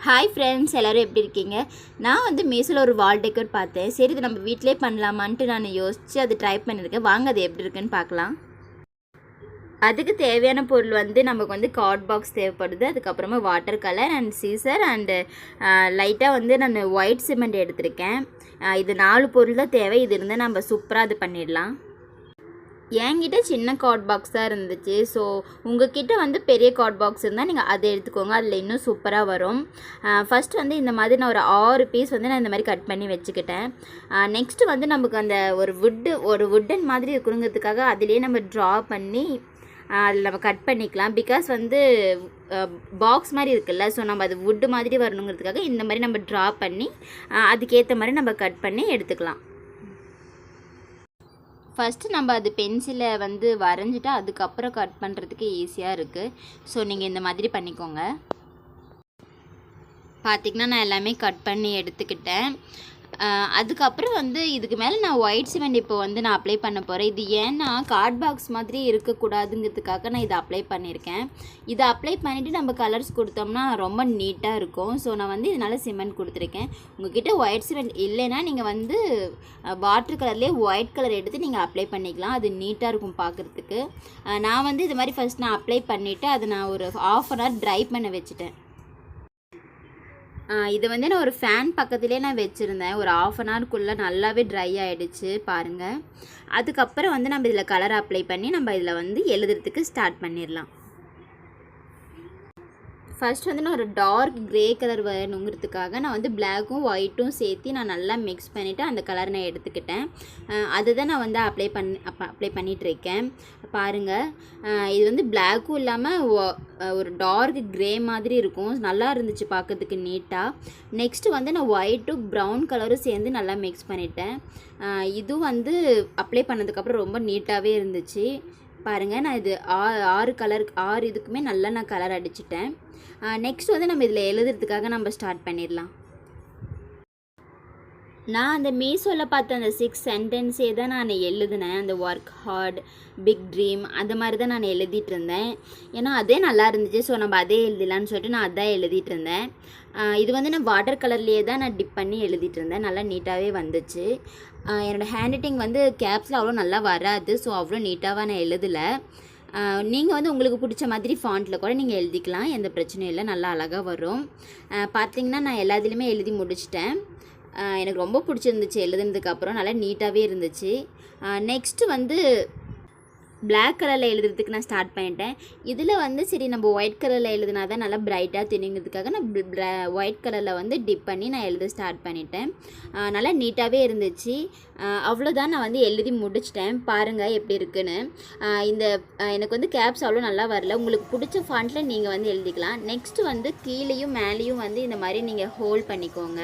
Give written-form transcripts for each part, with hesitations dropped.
Hi friends, எல்லோரும் எப்படி இருக்கீங்க? நான் வந்து மீஷோவில் ஒரு வால் டெக்கர் பார்த்தேன். சரி, இது நம்ம வீட்டிலே பண்ணலாமான்ட்டு நான் யோசித்து அது ட்ரை பண்ணியிருக்கேன். வாங்க அது எப்படி இருக்குன்னு பார்க்கலாம். அதுக்கு தேவையான பொருள் வந்து நமக்கு வந்து கார்ட் பாக்ஸ் தேவைப்படுது. அதுக்கப்புறமா water colour and scissor and லைட்டாக வந்து நான் ஒயிட் சிமெண்ட் எடுத்திருக்கேன். இது 4 பொருள் தான் தேவை. இது இருந்தால் நம்ம சூப்பராக அது பண்ணிடலாம். என்கிட்ட சின்ன கார்ட் பாக்ஸ் தான் இருந்துச்சு. ஸோ உங்கள்கிட்ட வந்து பெரிய கார்ட் பாக்ஸ் இருந்தால் நீங்கள் அதை எடுத்துக்கோங்க. அதில் இன்னும் சூப்பராக வரும். ஃபஸ்ட்டு வந்து இந்த மாதிரி நான் ஒரு 6 பீஸ் வந்து நான் இந்த மாதிரி கட் பண்ணி வச்சுக்கிட்டேன். நெக்ஸ்ட்டு வந்து நமக்கு அந்த ஒரு வுட்டன் மாதிரி இருக்கணுங்கிறதுக்காக அதிலே நம்ம ட்ரா பண்ணி அதில் நம்ம கட் பண்ணிக்கலாம். பிகாஸ் வந்து பாக்ஸ் மாதிரி இருக்குல்ல, ஸோ நம்ம அது வுட்டு மாதிரி வரணுங்கிறதுக்காக இந்த மாதிரி நம்ம ட்ரா பண்ணி அதுக்கேற்ற மாதிரி நம்ம கட் பண்ணி எடுத்துக்கலாம். ஃபஸ்ட்டு நம்ம அது பென்சிலை வந்து வரைஞ்சிட்டு அதுக்கப்புறம் கட் பண்ணுறதுக்கு ஈஸியாக இருக்குது. ஸோ நீங்கள் இந்த மாதிரி பண்ணிக்கோங்க. பார்த்திங்கன்னா நான் எல்லாமே கட் பண்ணி எடுத்துக்கிட்டேன். அதுக்கப்புறம் வந்து இதுக்கு மேலே நான் ஒயிட் சிமெண்ட் இப்போ வந்து நான் அப்ளை பண்ண போகிறேன். இது ஏன்னா கார்ட் பாக்ஸ் மாதிரி இருக்கக்கூடாதுங்கிறதுக்காக நான் இதை அப்ளை பண்ணியிருக்கேன். இதை அப்ளை பண்ணிவிட்டு நம்ம கலர்ஸ் கொடுத்தோம்னா ரொம்ப நீட்டாக இருக்கும். ஸோ நான் வந்து இதனால் சிமெண்ட் கொடுத்துருக்கேன். உங்கள்கிட்ட ஒயிட் சிமெண்ட் இல்லைன்னா நீங்கள் வந்து வாட்டர் கலர்லேயே ஒயிட் கலர் எடுத்து நீங்கள் அப்ளை பண்ணிக்கலாம். அது நீட்டாக இருக்கும் பார்க்குறதுக்கு. நான் வந்து இது மாதிரி ஃபஸ்ட் நான் அப்ளை பண்ணிவிட்டு அதை நான் ஒரு 1/2 hour ட்ரை பண்ண வச்சுட்டேன். இது வந்து நான் ஒரு ஃபேன் பக்கத்துலேயே நான் வச்சுருந்தேன். ஒரு 1/2 hourக்குள்ளே நல்லாவே ட்ரை ஆகிடுச்சு பாருங்கள். அதுக்கப்புறம் வந்து நம்ம இதில் கலர் அப்ளை பண்ணி நம்ம இதில் வந்து எழுதுறதுக்கு ஸ்டார்ட் பண்ணிடலாம். ஃபஸ்ட் வந்து நான் ஒரு டார்க் க்ரே கலர் வேணுங்கிறதுக்காக நான் வந்து பிளாக்கும் ஒயிட்டும் சேர்த்து நான் நல்லா மிக்ஸ் பண்ணிவிட்டு அந்த கலர் நான் எடுத்துக்கிட்டேன். அதுதான் நான் வந்து அப்ளை பண்ணிகிட்ருக்கேன் பாருங்கள். இது வந்து பிளாக்கும் இல்லாமல் ஒரு டார்க் க்ரே மாதிரி இருக்கும். நல்லா இருந்துச்சு பார்க்கறதுக்கு நீட்டாக. நெக்ஸ்ட்டு வந்து நான் ஒயிட்டும் ப்ரௌன் கலரும் சேர்ந்து நல்லா மிக்ஸ் பண்ணிட்டேன். இதுவும் வந்து அப்ளை பண்ணதுக்கப்புறம் ரொம்ப நீட்டாகவே இருந்துச்சு பாருங்கள். நான் இது 6 இதுக்குமே நல்லா நான் கலர் அடிச்சிட்டேன். நெக்ஸ்ட் வந்து நம்ம இதில் எழுதுறதுக்காக நம்ம ஸ்டார்ட் பண்ணிடலாம். நான் அந்த மீஷோவில் பார்த்த அந்த 6 சென்டென்ஸே தான் நான் எழுதினேன். அந்த ஒர்க் ஹார்ட், பிக் ட்ரீம் அந்த மாதிரி தான் நான் எழுதிட்டு இருந்தேன். ஏன்னா அதே நல்லா இருந்துச்சு. ஸோ நம்ம அதே எழுதிடலான்னு சொல்லிட்டு நான் அதான் எழுதிட்டு இருந்தேன். இது வந்து நான் வாட்டர் கலர்லேயே தான் நான் டிப் பண்ணி எழுதிட்டு இருந்தேன். நல்லா நீட்டாகவே வந்துச்சு. என்னோடய ஹேண்ட் ரைட்டிங் வந்து கேப்ஸில் அவ்வளோ நல்லா வராது. ஸோ அவ்வளோ நீட்டாக நான் எழுதலை. நீங்கள் வந்து உங்களுக்கு பிடிச்ச மாதிரி ஃபாண்ட்டில் கூட நீங்கள் எழுதிக்கலாம். எந்த பிரச்சனையும் இல்லை, நல்லா அழகாக வரும். பார்த்திங்கன்னா நான் எல்லாத்துலேயுமே எழுதி முடிச்சிட்டேன். எனக்கு ரொம்ப பிடிச்சிருந்துச்சு எழுதுனதுக்கப்புறம். நல்லா நீட்டாகவே இருந்துச்சு. நெக்ஸ்ட்டு வந்து பிளாக் கலரில் எழுதுறதுக்கு நான் ஸ்டார்ட் பண்ணிட்டேன். இதில் வந்து சரி நம்ம ஒயிட் கலரில் எழுதுனா தான் நல்லா பிரைட்டாக தெரியுங்கிறதுக்காக நான் ஒயிட் கலரில் வந்து டிப் பண்ணி நான் எழுத ஸ்டார்ட் பண்ணிட்டேன். நல்லா நீட்டாகவே இருந்துச்சு. அவ்வளோதான், நான் வந்து எழுதி முடிச்சிட்டேன். பாருங்கள் எப்படி இருக்குன்னு. எனக்கு வந்து கேப்ஸ் அவ்வளோ நல்லா வரல. உங்களுக்கு பிடிச்ச ஃபாண்ட்டில் நீங்கள் வந்து எழுதிக்கலாம். நெக்ஸ்ட்டு வந்து கீழேயும் மேலேயும் வந்து இந்த மாதிரி நீங்கள் ஹோல்ட் பண்ணிக்கோங்க.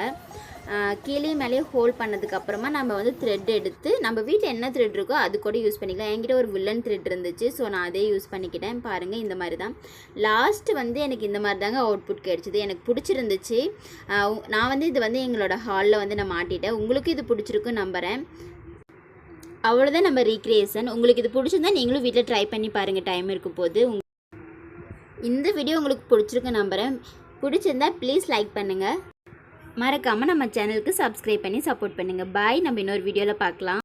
கீழேயும் மேலேயும் ஹோல்ட் பண்ணதுக்கப்புறமா நம்ம வந்து த்ரெட் எடுத்து நம்ம வீட்டில் என்ன த்ரெட் இருக்கோ அது கூட யூஸ் பண்ணிக்கலாம். என்கிட்ட ஒரு வில்லன் த்ரெட் இருந்துச்சு. ஸோ நான் அதே யூஸ் பண்ணிக்கிட்டேன். பாருங்கள் இந்த மாதிரி தான். லாஸ்ட்டு வந்து எனக்கு இந்த மாதிரி தாங்க அவுட்புட் கிடச்சிது. எனக்கு பிடிச்சிருந்துச்சு. நான் வந்து இது வந்து எங்களோட ஹாலில் வந்து நான் மாட்டிட்டேன். உங்களுக்கு இது பிடிச்சிருக்குன்னு நம்புகிறேன். அவ்வளோதான் நம்ம ரீக்ரியேஷன். உங்களுக்கு இது பிடிச்சிருந்தா நீங்களும் வீட்டில் ட்ரை பண்ணி பாருங்கள் டைம் இருக்கும் போது. இந்த வீடியோ உங்களுக்கு பிடிச்சிருக்குன்னு நம்புகிறேன். பிடிச்சிருந்தா ப்ளீஸ் லைக் பண்ணுங்கள். மறக்காமல் நம்ம சேனலுக்கு சப்ஸ்கிரைப் பண்ணி சப்போர்ட் பண்ணுங்கள். பாய். நம்ம இன்னொரு வீடியோவில் பார்க்கலாம்.